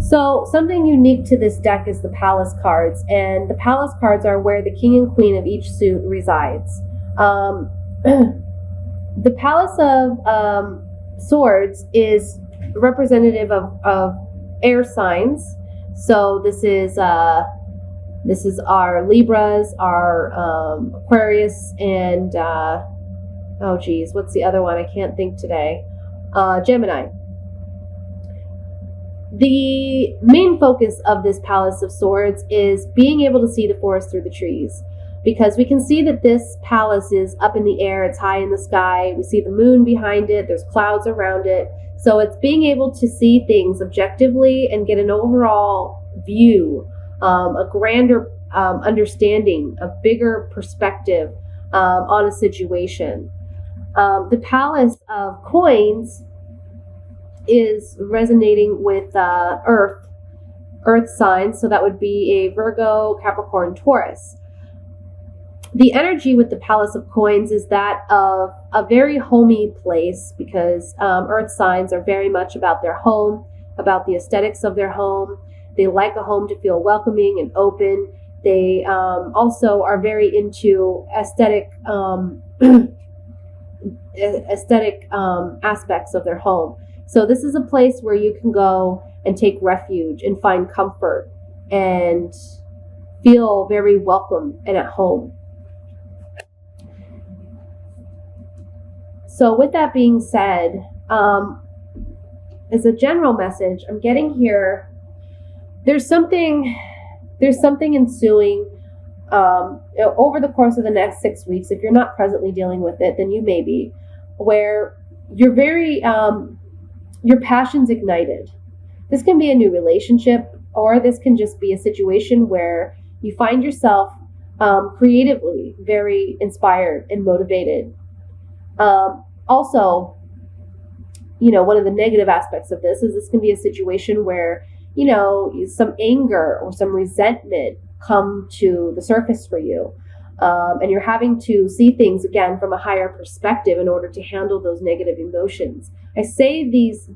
So something unique to this deck is the Palace cards, and the Palace cards are where the king and queen of each suit resides. The Palace of Swords is representative of air signs. So this is our Libras, our Aquarius, and oh geez, what's the other one? I can't think today. Gemini. The main focus of this Palace of Swords is being able to see the forest through the trees, because we can see that this palace is up in the air, it's high in the sky, we see the moon behind it, there's clouds around it, so it's being able to see things objectively and get an overall view, a grander understanding, a bigger perspective on a situation. The Palace of Coins is resonating with earth signs, so that would be a Virgo, Capricorn, Taurus. The energy with the Palace of Coins is that of a very homey place, because earth signs are very much about their home, about the aesthetics of their home. They like a home to feel welcoming and open. They also are very into aesthetic aspects of their home. So this is a place where you can go and take refuge and find comfort and feel very welcome and at home. So with that being said, as a general message, I'm getting here, there's something ensuing over the course of the next 6 weeks. If you're not presently dealing with it, then you may be, where you're very your passion's ignited. This can be a new relationship, or this can just be a situation where you find yourself creatively very inspired and motivated. Also, one of the negative aspects of this is this can be a situation where, some anger or some resentment come to the surface for you. And you're having to see things again from a higher perspective in order to handle those negative emotions. I say these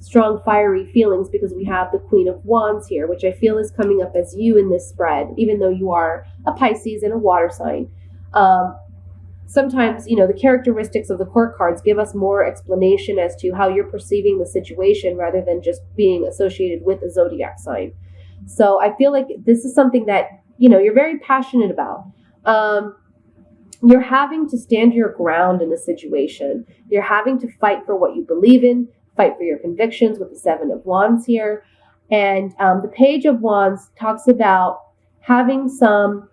strong fiery feelings because we have the Queen of Wands here, which I feel is coming up as you in this spread, even though you are a Pisces and a water sign. Sometimes, the characteristics of the court cards give us more explanation as to how you're perceiving the situation rather than just being associated with a zodiac sign. So I feel like this is something that, you're very passionate about. You're having to stand your ground in a situation. You're having to fight for what you believe in, fight for your convictions with the Seven of Wands here. And the Page of Wands talks about having some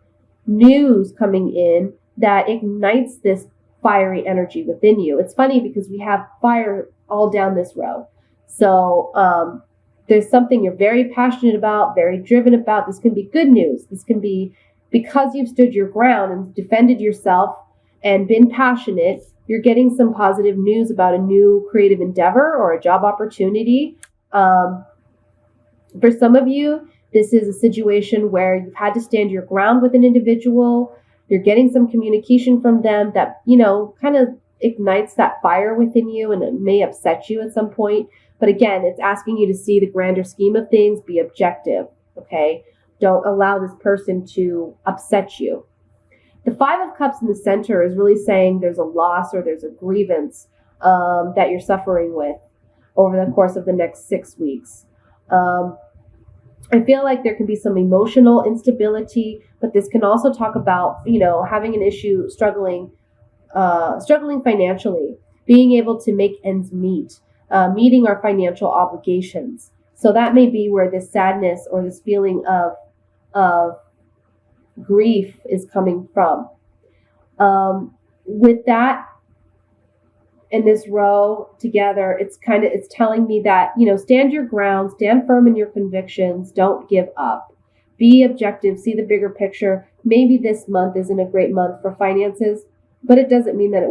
news coming in that ignites this fiery energy within you. It's funny because we have fire all down this row. So there's something you're very passionate about, very driven about. This can be good news. This can be because you've stood your ground and defended yourself and been passionate, you're getting some positive news about a new creative endeavor or a job opportunity. For some of you, this is a situation where you've had to stand your ground with an individual. You're getting some communication from them that, kind of ignites that fire within you, and it may upset you at some point. But again, it's asking you to see the grander scheme of things, be objective, okay? Don't allow this person to upset you. The Five of Cups in the center is really saying there's a loss or there's a grievance that you're suffering with over the course of the next 6 weeks. I feel like there can be some emotional instability, but this can also talk about, having an issue, struggling financially, being able to make ends meet, meeting our financial obligations. So that may be where this sadness or this feeling of grief is coming from. With that and this row together, it's telling me that, stand your ground, stand firm in your convictions, don't give up, be objective, see the bigger picture. Maybe this month isn't a great month for finances, but it doesn't mean that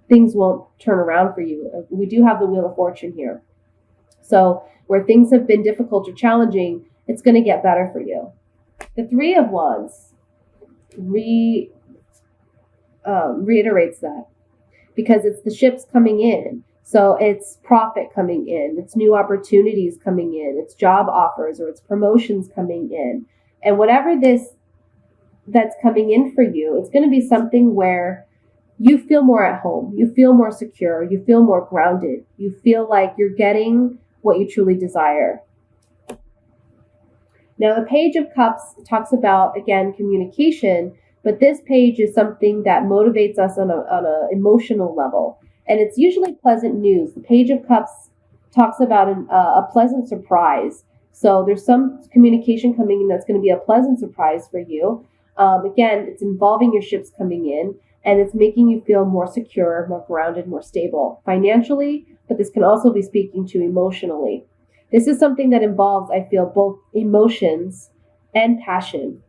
things won't turn around for you. We do have the Wheel of Fortune here. So where things have been difficult or challenging, it's going to get better for you. The Three of Wands reiterates that, because it's the ships coming in. So it's profit coming in, it's new opportunities coming in, it's job offers or it's promotions coming in. And whatever this that's coming in for you, it's going to be something where you feel more at home, you feel more secure, you feel more grounded, you feel like you're getting what you truly desire. Now, the Page of Cups talks about, again, communication, but this page is something that motivates us on a emotional level. And it's usually pleasant news. The Page of Cups talks about a pleasant surprise. So there's some communication coming in that's going to be a pleasant surprise for you. Again, it's involving your ships coming in, and it's making you feel more secure, more grounded, more stable financially, but this can also be speaking to emotionally. This is something that involves, I feel, both emotions and passion.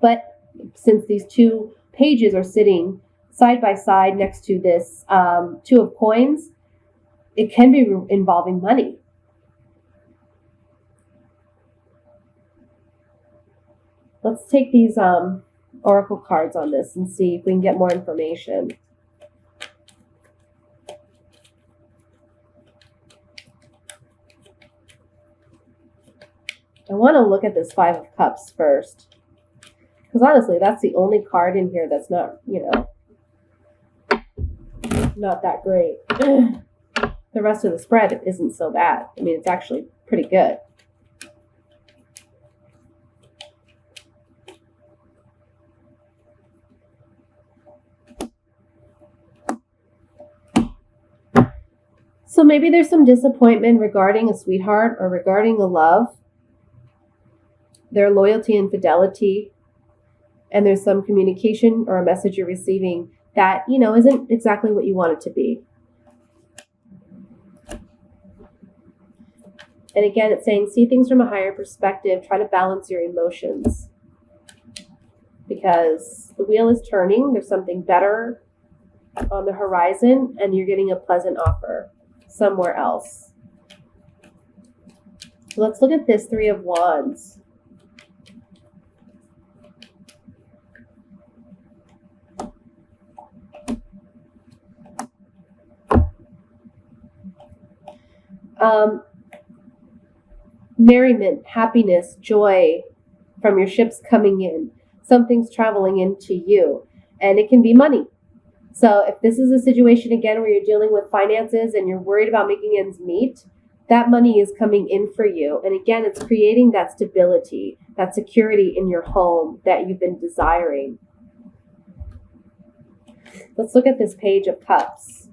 But since these two pages are sitting side by side next to this Two of Coins, it can be involving money. Let's take these oracle cards on this and see if we can get more information. I want to look at this Five of Cups first. Because honestly, that's the only card in here that's not, not that great. The rest of the spread isn't so bad. I mean, it's actually pretty good. So maybe there's some disappointment regarding a sweetheart or regarding a love, their loyalty and fidelity, and there's some communication or a message you're receiving that, isn't exactly what you want it to be. And again, it's saying, see things from a higher perspective, try to balance your emotions. Because the wheel is turning, there's something better on the horizon, and you're getting a pleasant offer somewhere else. Let's look at this Three of Wands. Merriment, happiness, joy from your ships coming in. Something's traveling into you, and it can be money. So if this is a situation, again, where you're dealing with finances and you're worried about making ends meet, that money is coming in for you. And again, it's creating that stability, that security in your home that you've been desiring. Let's look at this Page of Cups.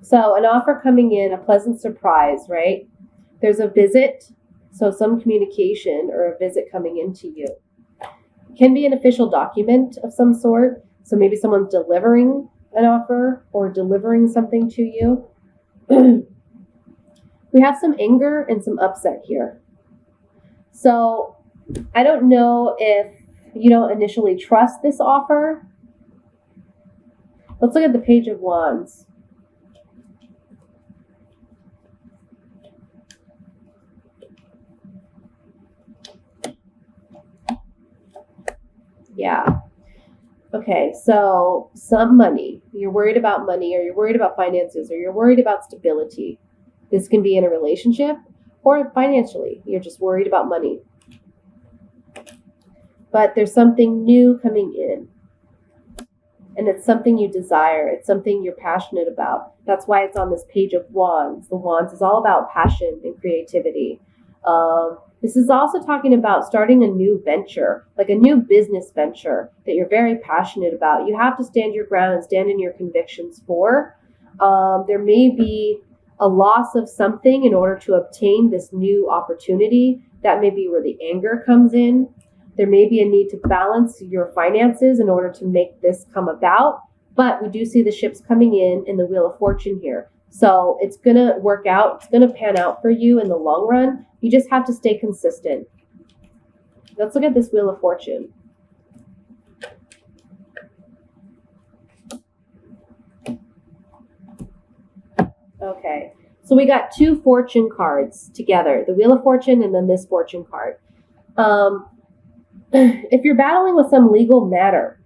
So an offer coming in, a pleasant surprise, right? There's a visit, so some communication or a visit coming into you. It can be an official document of some sort. So maybe someone's delivering an offer or delivering something to you. We have some anger and some upset here. So I don't know if you don't initially trust this offer. Let's look at the Page of Wands. Yeah. Okay, so some money. You're worried about money, or you're worried about finances, or you're worried about stability. This can be in a relationship or financially. You're just worried about money. But there's something new coming in. And it's something you desire. It's something you're passionate about. That's why it's on this Page of Wands. The Wands is all about passion and creativity. This is also talking about starting a new venture, like a new business venture that you're very passionate about. You have to stand your ground and stand in your convictions for. There may be a loss of something in order to obtain this new opportunity. That may be where the anger comes in. There may be a need to balance your finances in order to make this come about. But we do see the ships coming in the Wheel of Fortune here. So it's going to work out. It's going to pan out for you in the long run. You just have to stay consistent. Let's look at this Wheel of Fortune. Okay, so we got two fortune cards together, the Wheel of Fortune and then this fortune card. if you're battling with some legal matter,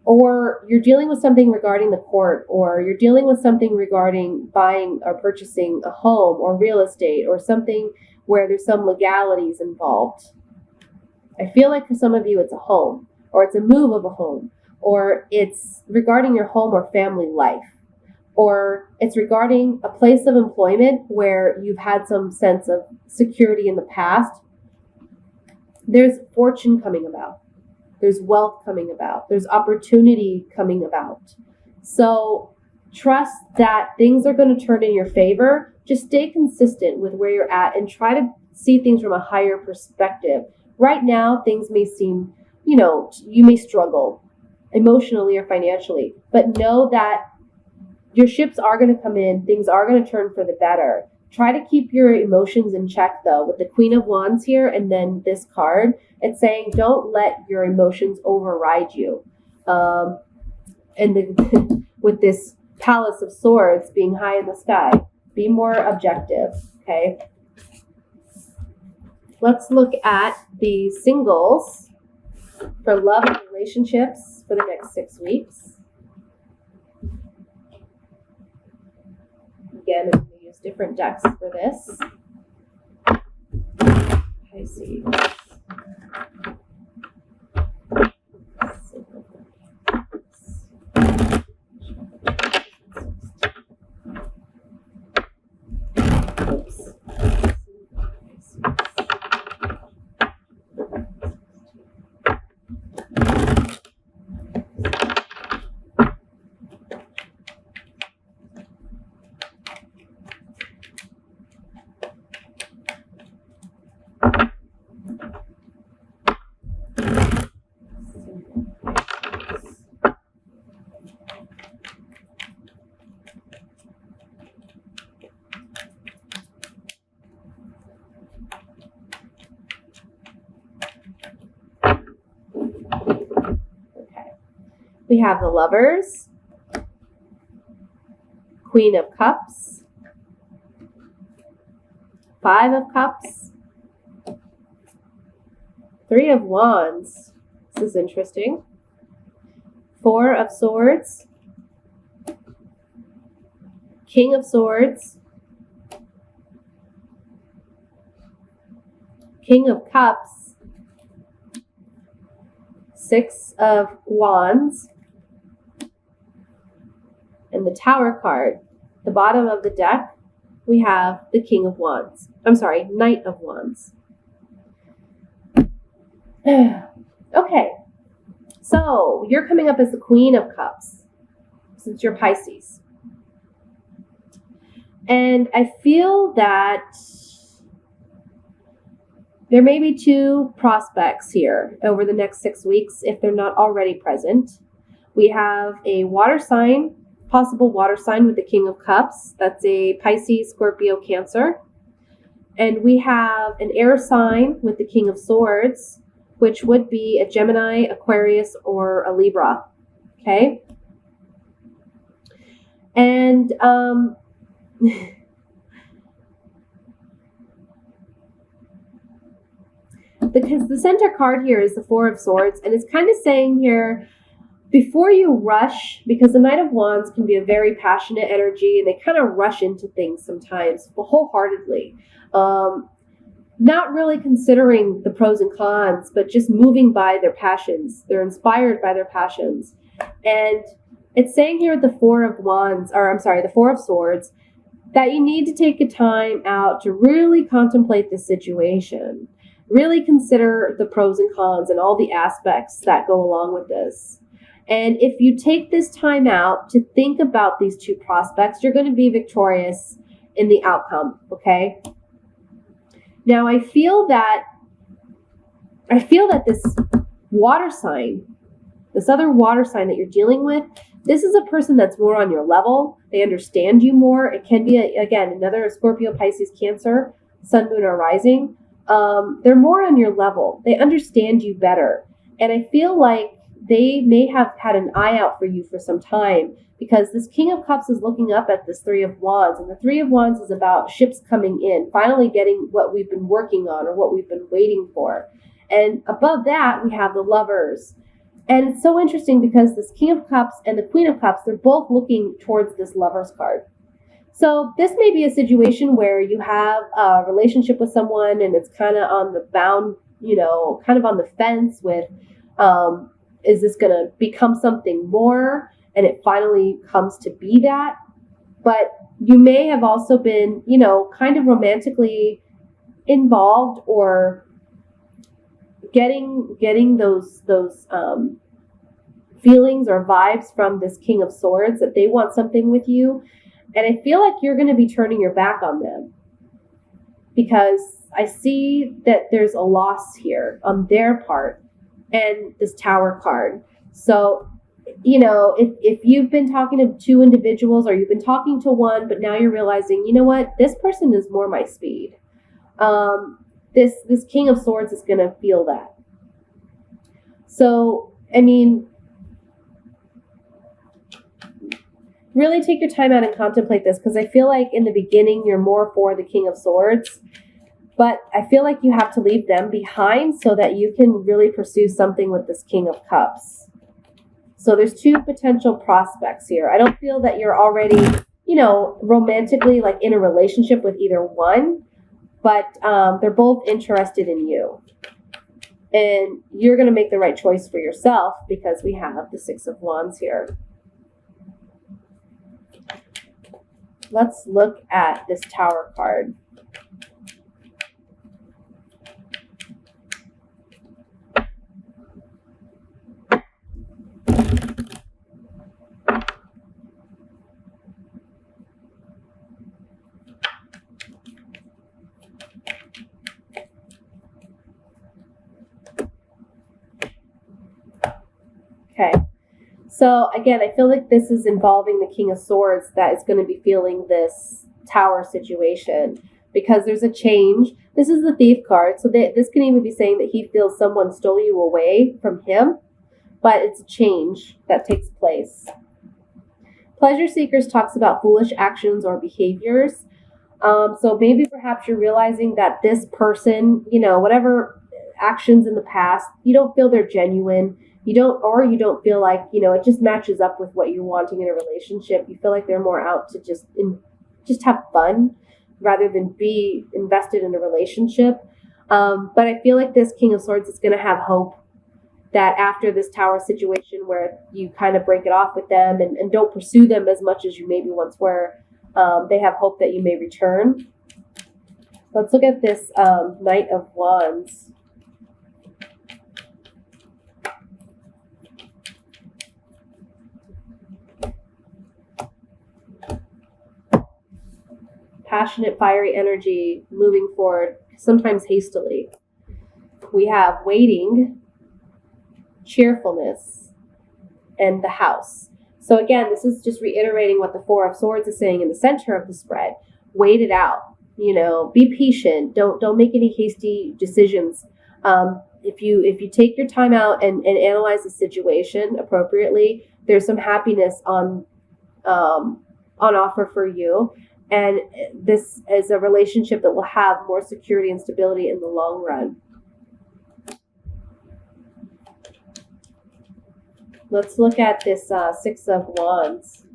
or you're dealing with something regarding the court, or you're dealing with something regarding buying or purchasing a home or real estate, or something where there's some legalities involved, I feel like for some of you it's a home, or it's a move of a home, or it's regarding your home or family life, or it's regarding a place of employment where you've had some sense of security in the past. There's fortune coming about. There's wealth coming about. There's opportunity coming about. So trust that things are going to turn in your favor. Just stay consistent with where you're at and try to see things from a higher perspective. Right now, things may seem, you may struggle emotionally or financially, but know that your ships are going to come in. Things are going to turn for the better. Try to keep your emotions in check, though, with the Queen of Wands here and then this card. It's saying don't let your emotions override you. With this Palace of Swords being high in the sky, be more objective, okay? Let's look at the singles for love and relationships for the next 6 weeks. Again, I'm going to use different decks for this. Pisces. Oops. We have the Lovers, Queen of Cups, 5 of Cups, 3 of Wands. This is interesting. 4 of Swords, King of Swords, King of Cups, 6 of Wands, and the Tower card. The bottom of the deck, we have the King of Wands. I'm sorry, Knight of Wands. Okay, so you're coming up as the Queen of Cups, since you're Pisces. And I feel that there may be 2 prospects here over the next 6 weeks, if they're not already present. We have a water sign, possible water sign with the King of Cups. That's a Pisces, Scorpio, Cancer. And we have an air sign with the King of Swords, which would be a Gemini, Aquarius, or a Libra. Okay? And because the center card here is the 4 of Swords, and it's kind of saying here, before you rush, because the Knight of Wands can be a very passionate energy, and they kind of rush into things sometimes wholeheartedly. Not really considering the pros and cons, but just moving by their passions. They're inspired by their passions. And it's saying here with the 4 of Wands, or I'm sorry, the 4 of Swords, that you need to take a time out to really contemplate the situation. Really consider the pros and cons and all the aspects that go along with this. And if you take this time out to think about these 2 prospects, you're going to be victorious in the outcome, okay? Now, I feel that this water sign, this other water sign that you're dealing with, this is a person that's more on your level. They understand you more. It can be, again, another Scorpio, Pisces, Cancer, Sun, Moon, or Rising. They're more on your level. They understand you better. And I feel like they may have had an eye out for you for some time, because this King of Cups is looking up at this 3 of Wands, and the 3 of Wands is about ships coming in, finally getting what we've been working on or what we've been waiting for. And above that, we have the Lovers. And it's so interesting because this King of Cups and the Queen of Cups, they're both looking towards this Lovers card. So this may be a situation where you have a relationship with someone and it's kind of on the bound, kind of on the fence with, is this going to become something more? And it finally comes to be that. But you may have also been, kind of romantically involved or getting those feelings or vibes from this King of Swords that they want something with you. And I feel like you're going to be turning your back on them because I see that there's a loss here on their part and this Tower card. So, if you've been talking to two individuals or you've been talking to one, but now you're realizing, you know what, this person is more my speed. This King of Swords is going to feel that. So, really take your time out and contemplate this because I feel like in the beginning you're more for the King of Swords, but I feel like you have to leave them behind so that you can really pursue something with this King of Cups. So there's two potential prospects here. I don't feel that you're already, romantically like in a relationship with either one, but they're both interested in you. And you're going to make the right choice for yourself because we have the Six of Wands here. Let's look at this Tower card. Okay. So again, I feel like this is involving the King of Swords that is going to be feeling this Tower situation because there's a change. This is the Thief card. So this can even be saying that he feels someone stole you away from him, but it's a change that takes place. Pleasure Seekers talks about foolish actions or behaviors. So maybe perhaps you're realizing that this person, whatever actions in the past, you don't feel they're genuine. You don't feel like, it just matches up with what you're wanting in a relationship. You feel like they're more out to just have fun rather than be invested in a relationship. But I feel like this King of Swords is going to have hope that after this Tower situation where you kind of break it off with them and don't pursue them as much as you maybe once were, they have hope that you may return. Let's look at this Knight of Wands. Passionate, fiery energy, moving forward, sometimes hastily. We have waiting, cheerfulness, and the House. So again, this is just reiterating what the Four of Swords is saying in the center of the spread. Wait it out. Be patient. Don't make any hasty decisions. If you take your time out and analyze the situation appropriately, there's some happiness on offer for you. And this is a relationship that will have more security and stability in the long run. Let's look at this Six of Wands.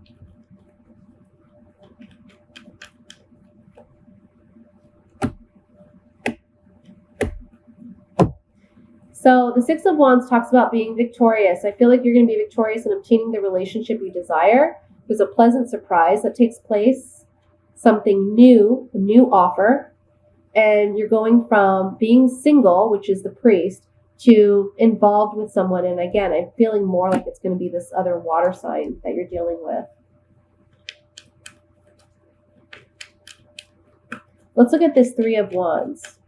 So the Six of Wands talks about being victorious. I feel like you're going to be victorious in obtaining the relationship you desire. There's a pleasant surprise that takes place. Something new, a new offer, and you're going from being single, which is the Priest, to involved with someone. And again, I'm feeling more like it's going to be this other water sign that you're dealing with. Let's look at this Three of Wands.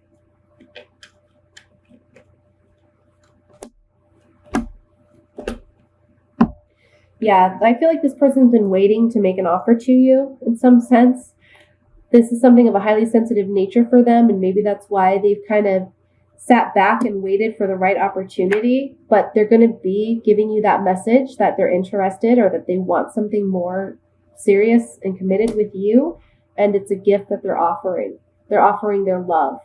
Yeah, I feel like this person's been waiting to make an offer to you in some sense. This is something of a highly sensitive nature for them, and maybe that's why they've kind of sat back and waited for the right opportunity, but they're going to be giving you that message that they're interested or that they want something more serious and committed with you, and it's a gift that they're offering. They're offering their love.